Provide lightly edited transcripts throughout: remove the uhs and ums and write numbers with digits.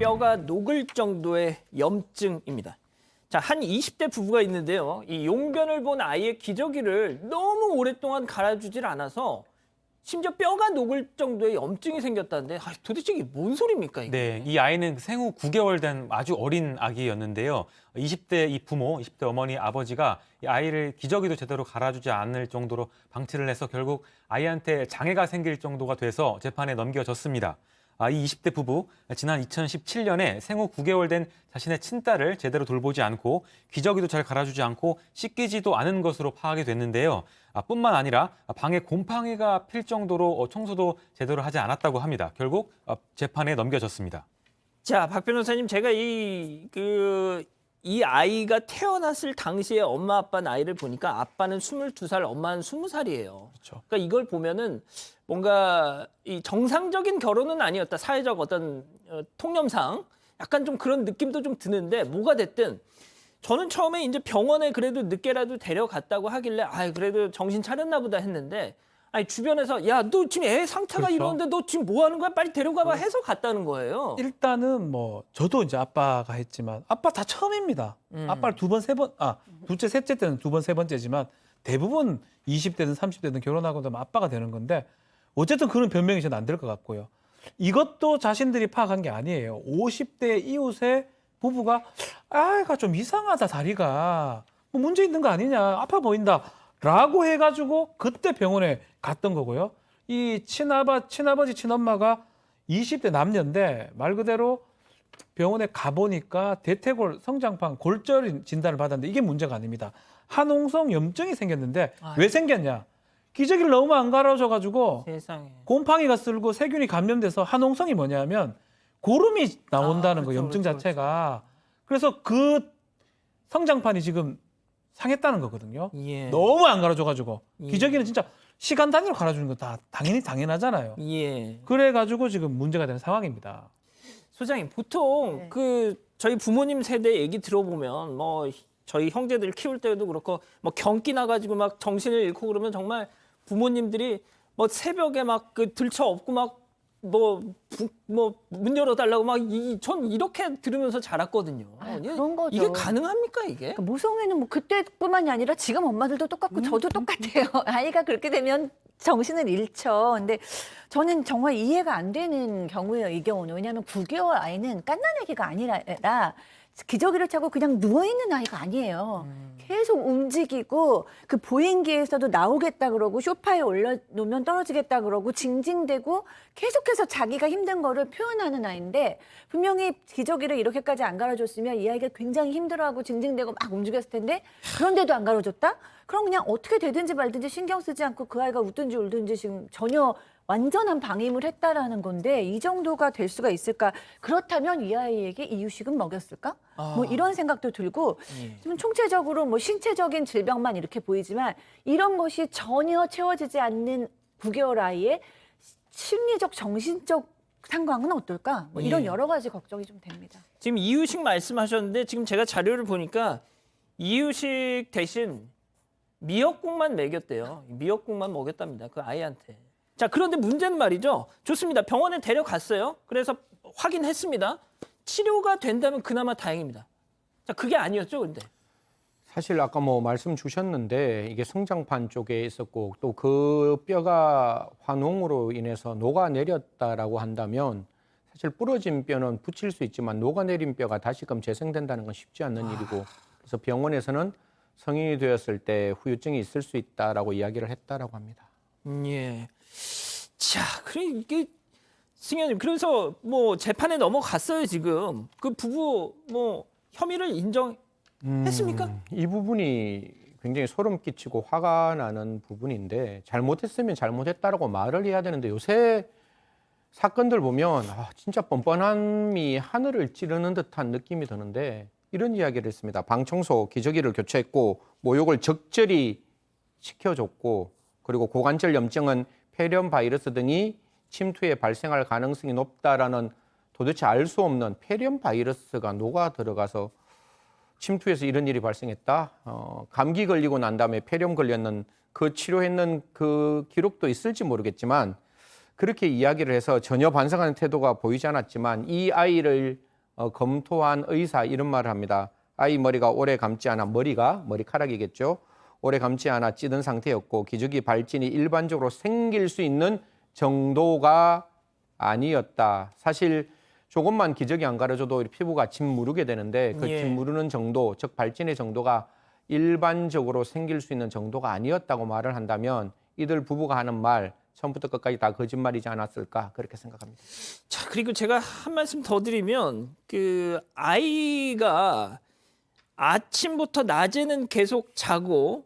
뼈가 녹을 정도의 염증입니다. 자, 한 20대 부부가 있는데요. 이 용변을 본 아이의 기저귀를 너무 오랫동안 갈아주질 않아서 심지어 뼈가 녹을 정도의 염증이 생겼다는데 도대체 이게 뭔 소리입니까? 이게? 네, 이 아이는 생후 9개월 된 아주 어린 아기였는데요. 20대 이 부모, 20대 어머니, 아버지가 이 아이를 기저귀도 제대로 갈아주지 않을 정도로 방치를 해서 결국 아이한테 장애가 생길 정도가 돼서 재판에 넘겨졌습니다. 이 20대 부부, 지난 2017년에 생후 9개월 된 자신의 친딸을 제대로 돌보지 않고 기저귀도 잘 갈아주지 않고 씻기지도 않은 것으로 파악이 됐는데요. 뿐만 아니라 방에 곰팡이가 필 정도로 청소도 제대로 하지 않았다고 합니다. 결국 재판에 넘겨졌습니다. 자, 박 변호사님, 제가 이 아이가 태어났을 당시에 엄마 아빠 나이를 보니까 아빠는 22살, 엄마는 20살이에요. 그렇죠. 그러니까 이걸 보면은 뭔가 이 정상적인 결혼은 아니었다. 사회적 어떤 통념상 약간 좀 그런 느낌도 좀 드는데 뭐가 됐든 저는 처음에 이제 병원에 그래도 늦게라도 데려갔다고 하길래 그래도 정신 차렸나 보다 했는데 주변에서 야, 너 지금 애 상태가 그렇죠. 이러는데 너 지금 뭐 하는 거야? 빨리 데려가봐 해서 갔다는 거예요. 일단은 뭐 저도 이제 아빠가 했지만 아빠 다 처음입니다. 아빠를 두 번, 세 번, 둘째, 셋째 때는 두 번, 세 번째지만 대부분 20대든 30대든 결혼하고 나면 아빠가 되는 건데 어쨌든 그런 변명이 저는 안 될 것 같고요. 이것도 자신들이 파악한 게 아니에요. 50대 이웃의 부부가 아이가 좀 이상하다 다리가 뭐 문제 있는 거 아니냐 아파 보인다 라고 해가지고 그때 병원에 갔던 거고요. 이 친아버지 친엄마가 20대 남녀인데 말 그대로 병원에 가보니까 대퇴골 성장판 골절 진단을 받았는데 이게 문제가 아닙니다. 한홍성 염증이 생겼는데 왜 생겼냐? 기저귀를 너무 안 갈아줘가지고 세상에. 곰팡이가 쓸고 세균이 감염돼서 한홍성이 뭐냐면 고름이 나온다는 거 그렇죠, 염증 그렇죠, 자체가. 그래서 그 성장판이 지금 상했다는 거거든요. 예. 너무 안 갈아줘가지고 예. 기저귀는 진짜 시간 단위로 갈아주는 거 다 당연하잖아요. 예. 그래가지고 지금 문제가 되는 상황입니다. 소장님, 보통 네. 저희 부모님 세대 얘기 들어보면 뭐 저희 형제들 키울 때도 그렇고 뭐 경기 나가지고 막 정신을 잃고 그러면 정말 부모님들이 뭐 새벽에 막 들쳐 업고 막 뭐 문 열어달라고 전 이렇게 들으면서 자랐거든요. 그런 거죠. 이게 가능합니까 이게? 그러니까 모성애는 뭐 그때뿐만이 아니라 지금 엄마들도 똑같고 저도 똑같아요. 아이가 그렇게 되면 정신을 잃죠. 근데 저는 정말 이해가 안 되는 경우예요, 이 경우는. 왜냐하면 9개월 아이는 깐난아기가 아니라 기저귀를 차고 그냥 누워있는 아이가 아니에요. 계속 움직이고 그 보행기에서도 나오겠다 그러고 소파에 올려놓으면 떨어지겠다 그러고 징징대고 계속해서 자기가 힘든 거를 표현하는 아이인데 분명히 기저귀를 이렇게까지 안 갈아줬으면 이 아이가 굉장히 힘들어하고 징징대고 막 움직였을 텐데 그런데도 안 갈아줬다? 그럼 그냥 어떻게 되든지 말든지 신경 쓰지 않고 그 아이가 웃든지 울든지 지금 전혀 완전한 방임을 했다라는 건데 이 정도가 될 수가 있을까? 그렇다면 이 아이에게 이유식은 먹였을까? 뭐 이런 생각도 들고 좀 총체적으로 뭐 신체적인 질병만 이렇게 보이지만 이런 것이 전혀 채워지지 않는 9개월 아이의 심리적, 정신적 상황은 어떨까? 뭐 이런 여러 가지 걱정이 좀 됩니다. 지금 이유식 말씀하셨는데 지금 제가 자료를 보니까 이유식 대신 미역국만 먹였대요. 미역국만 먹였답니다. 그 아이한테. 자, 그런데 문제는 말이죠. 좋습니다. 병원에 데려갔어요. 그래서 확인했습니다. 치료가 된다면 그나마 다행입니다. 자, 그게 아니었죠, 근데. 사실 아까 뭐 말씀 주셨는데 이게 성장판 쪽에 있었고 또 그 뼈가 환웅으로 인해서 녹아내렸다라고 한다면 사실 부러진 뼈는 붙일 수 있지만 녹아내린 뼈가 다시금 재생된다는 건 쉽지 않는 일이고 그래서 병원에서는 성인이 되었을 때 후유증이 있을 수 있다라고 이야기를 했다라고 합니다. 예. 자, 그래 이게 승현님 그래서 뭐 재판에 넘어갔어요 지금. 그 부부 뭐 혐의를 인정했습니까? 이 부분이 굉장히 소름 끼치고 화가 나는 부분인데 잘못했으면 잘못했다라고 말을 해야 되는데 요새 사건들 보면 진짜 뻔뻔함이 하늘을 찌르는 듯한 느낌이 드는데 이런 이야기를 했습니다. 방 청소, 기저귀를 교체했고 모욕을 적절히 시켜줬고 그리고 고관절 염증은 폐렴 바이러스 등이 침투에 발생할 가능성이 높다라는 도대체 알 수 없는 폐렴 바이러스가 녹아 들어가서 침투해서 이런 일이 발생했다. 감기 걸리고 난 다음에 폐렴 걸렸는 그 치료했는 그 기록도 있을지 모르겠지만 그렇게 이야기를 해서 전혀 반성하는 태도가 보이지 않았지만 이 아이를 검토한 의사 이런 말을 합니다. 아이 머리가 오래 감지 않아 머리카락이겠죠. 오래 감지 않아 찌든 상태였고 기저귀 발진이 일반적으로 생길 수 있는 정도가 아니었다. 사실 조금만 기저귀 안 가려줘도 피부가 짓 무르게 되는데 그 예. 짓 무르는 정도, 즉 발진의 정도가 일반적으로 생길 수 있는 정도가 아니었다고 말을 한다면 이들 부부가 하는 말 처음부터 끝까지 다 거짓말이지 않았을까 그렇게 생각합니다. 자, 그리고 제가 한 말씀 더 드리면 그 아이가 아침부터 낮에는 계속 자고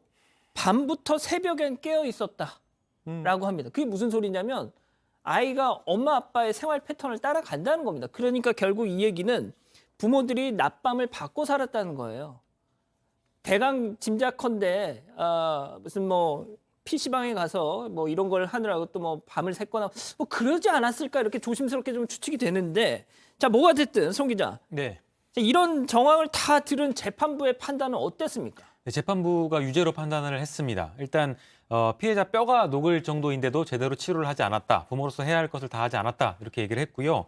밤부터 새벽엔 깨어 있었다라고 합니다. 그게 무슨 소리냐면 아이가 엄마 아빠의 생활 패턴을 따라간다는 겁니다. 그러니까 결국 이 얘기는 부모들이 낮밤을 받고 살았다는 거예요. 대강 짐작컨대 무슨 뭐 PC방에 가서 뭐 이런 걸 하느라고 또 뭐 밤을 샜거나 뭐 그러지 않았을까 이렇게 조심스럽게 좀 추측이 되는데 자, 뭐가 됐든 송 기자. 네. 자, 이런 정황을 다 들은 재판부의 판단은 어땠습니까? 네, 재판부가 유죄로 판단을 했습니다. 일단 피해자 뼈가 녹을 정도인데도 제대로 치료를 하지 않았다. 부모로서 해야 할 것을 다 하지 않았다. 이렇게 얘기를 했고요.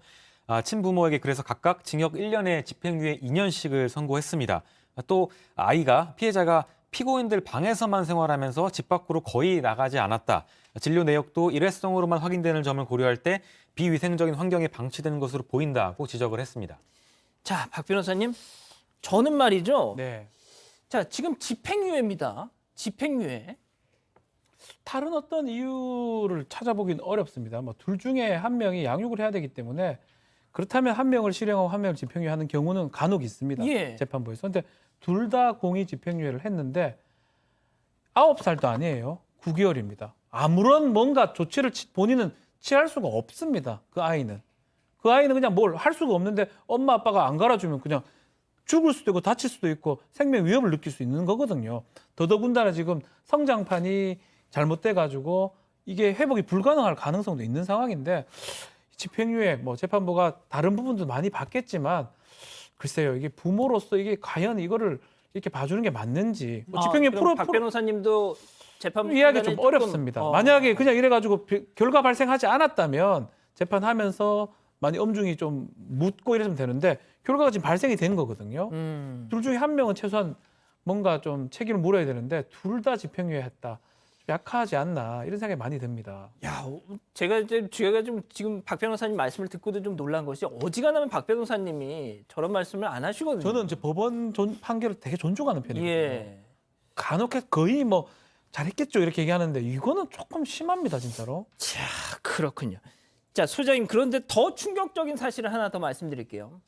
친부모에게 그래서 각각 징역 1년에 집행유예 2년씩을 선고했습니다. 또 아이가 피해자가 피고인들 방에서만 생활하면서 집 밖으로 거의 나가지 않았다. 진료 내역도 일회성으로만 확인되는 점을 고려할 때 비위생적인 환경에 방치되는 것으로 보인다고 지적을 했습니다. 자, 박 변호사님. 저는 말이죠. 네. 자, 지금 집행유예입니다. 집행유예. 다른 어떤 이유를 찾아보긴 어렵습니다. 뭐 둘 중에 한 명이 양육을 해야 되기 때문에 그렇다면 한 명을 실형하고 한 명을 집행유예하는 경우는 간혹 있습니다. 예. 재판부에서. 근데 둘 다 공이 집행유예를 했는데 9살도 아니에요. 9개월입니다. 아무런 뭔가 조치를 본인은 취할 수가 없습니다. 그 아이는. 그 아이는 그냥 뭘 할 수가 없는데 엄마 아빠가 안 갈아주면 그냥 죽을 수도 있고 다칠 수도 있고 생명 위협을 느낄 수 있는 거거든요. 더더군다나 지금 성장판이 잘못돼 가지고 이게 회복이 불가능할 가능성도 있는 상황인데 집행유예 뭐 재판부가 다른 부분도 많이 봤겠지만 글쎄요, 이게 부모로서 이게 과연 이거를 이렇게 봐주는 게 맞는지 뭐 집행유예 그럼 박 변호사님도 재판부 이해하기 좀 판단에 조금, 어렵습니다. 만약에 그냥 이래가지고 결과 발생하지 않았다면 재판하면서 많이 엄중히 좀 묻고 이랬으면 되는데 결과가 지금 발생이 된 거거든요. 둘 중에 한 명은 최소한 뭔가 좀 책임을 물어야 되는데 둘 다 집행유예 했다. 좀 약하지 않나 이런 생각이 많이 듭니다. 야, 제가 좀 지금 박 변호사님 말씀을 듣고도 좀 놀란 것이 어지간하면 박 변호사님이 저런 말씀을 안 하시거든요. 저는 이제 법원 판결을 되게 존중하는 편이거든요. 예. 간혹 거의 뭐 잘했겠죠 이렇게 얘기하는데 이거는 조금 심합니다 진짜로. 자, 그렇군요. 자, 소장님, 그런데 더 충격적인 사실을 하나 더 말씀드릴게요.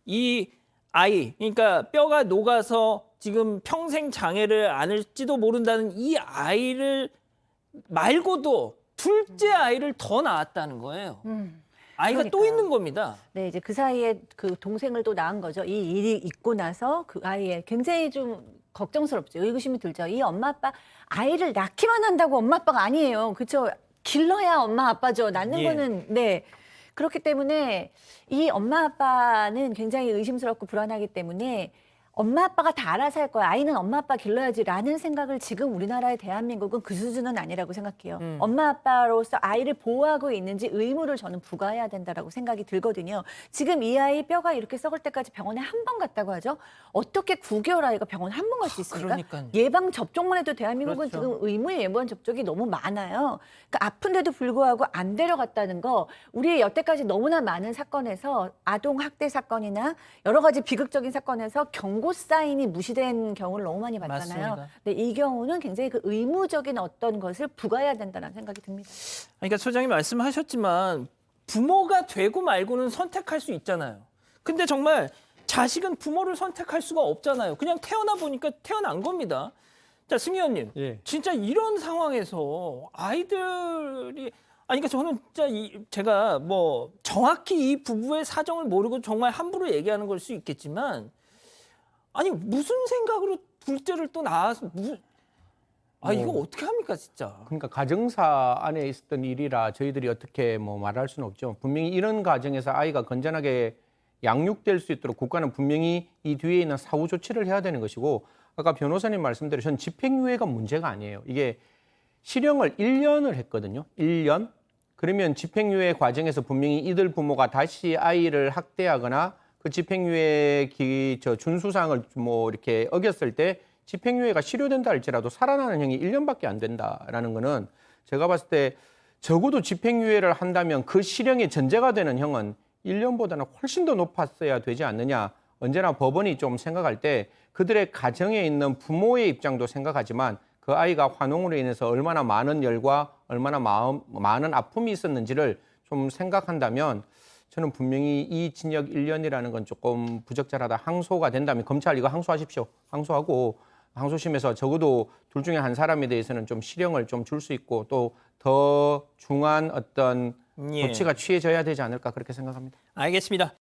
이 아이, 그러니까 뼈가 녹아서 지금 평생 장애를 안을지도 모른다는 이 아이를 말고도 둘째 아이를 더 낳았다는 거예요. 아이가 또 그러니까요. 있는 겁니다. 네, 이제 그 사이에 그 동생을 또 낳은 거죠. 이 일이 있고 나서 그 아이의 굉장히 좀 걱정스럽죠. 의구심이 들죠. 이 엄마 아빠 아이를 낳기만 한다고 엄마 아빠가 아니에요. 그렇죠? 길러야 엄마 아빠죠. 낳는 예. 거는 네. 그렇기 때문에 이 엄마 아빠는 굉장히 의심스럽고 불안하기 때문에 엄마 아빠가 다 알아서 할 거야. 아이는 엄마 아빠 길러야지라는 생각을 지금 우리나라의 대한민국은 그 수준은 아니라고 생각해요. 엄마 아빠로서 아이를 보호하고 있는지 의무를 저는 부과해야 된다라고 생각이 들거든요. 지금 이 아이 뼈가 이렇게 썩을 때까지 병원에 한 번 갔다고 하죠. 어떻게 9개월 아이가 병원 한 번 갈 수 있습니까? 그러니까요. 예방 접종만 해도 대한민국은 그렇죠. 지금 의무 예방 접종이 너무 많아요. 그러니까 아픈데도 불구하고 안 데려갔다는 거 우리 여태까지 너무나 많은 사건에서 아동 학대 사건이나 여러 가지 비극적인 사건에서 경고 사인이 무시된 경우를 너무 많이 봤잖아요. 맞습니다. 근데 이 경우는 굉장히 그 의무적인 어떤 것을 부과해야 된다는 생각이 듭니다. 그러니까 소장님 말씀하셨지만 부모가 되고 말고는 선택할 수 있잖아요. 근데 정말 자식은 부모를 선택할 수가 없잖아요. 그냥 태어나 보니까 태어난 겁니다. 자, 승희 의원님. 예. 진짜 이런 상황에서 아이들이 그러니까 저는 진짜 제가 뭐 정확히 이 부부의 사정을 모르고 정말 함부로 얘기하는 걸 수 있겠지만 아니 무슨 생각으로 둘째를 또 낳아서 이거 어떻게 합니까 진짜? 그러니까 가정사 안에 있었던 일이라 저희들이 어떻게 뭐 말할 수는 없죠. 분명히 이런 과정에서 아이가 건전하게 양육될 수 있도록 국가는 분명히 이 뒤에 있는 사후 조치를 해야 되는 것이고 아까 변호사님 말씀대로 전 집행유예가 문제가 아니에요. 이게 실형을 1년을 했거든요. 1년. 그러면 집행유예 과정에서 분명히 이들 부모가 다시 아이를 학대하거나 그 집행유예 준수사항을 뭐 이렇게 어겼을 때 집행유예가 실효된다 할지라도 살아나는 형이 1년밖에 안 된다라는 거는 제가 봤을 때 적어도 집행유예를 한다면 그 실형의 전제가 되는 형은 1년보다는 훨씬 더 높았어야 되지 않느냐. 언제나 법원이 좀 생각할 때 그들의 가정에 있는 부모의 입장도 생각하지만 그 아이가 환웅으로 인해서 얼마나 많은 열과 얼마나 많은 아픔이 있었는지를 좀 생각한다면 저는 분명히 이 징역 1년이라는 건 조금 부적절하다. 항소가 된다면 검찰 이거 항소하십시오. 항소하고 항소심에서 적어도 둘 중에 한 사람에 대해서는 좀 실형을 좀 줄 수 있고 또 더 중한 어떤 예. 조치가 취해져야 되지 않을까 그렇게 생각합니다. 알겠습니다.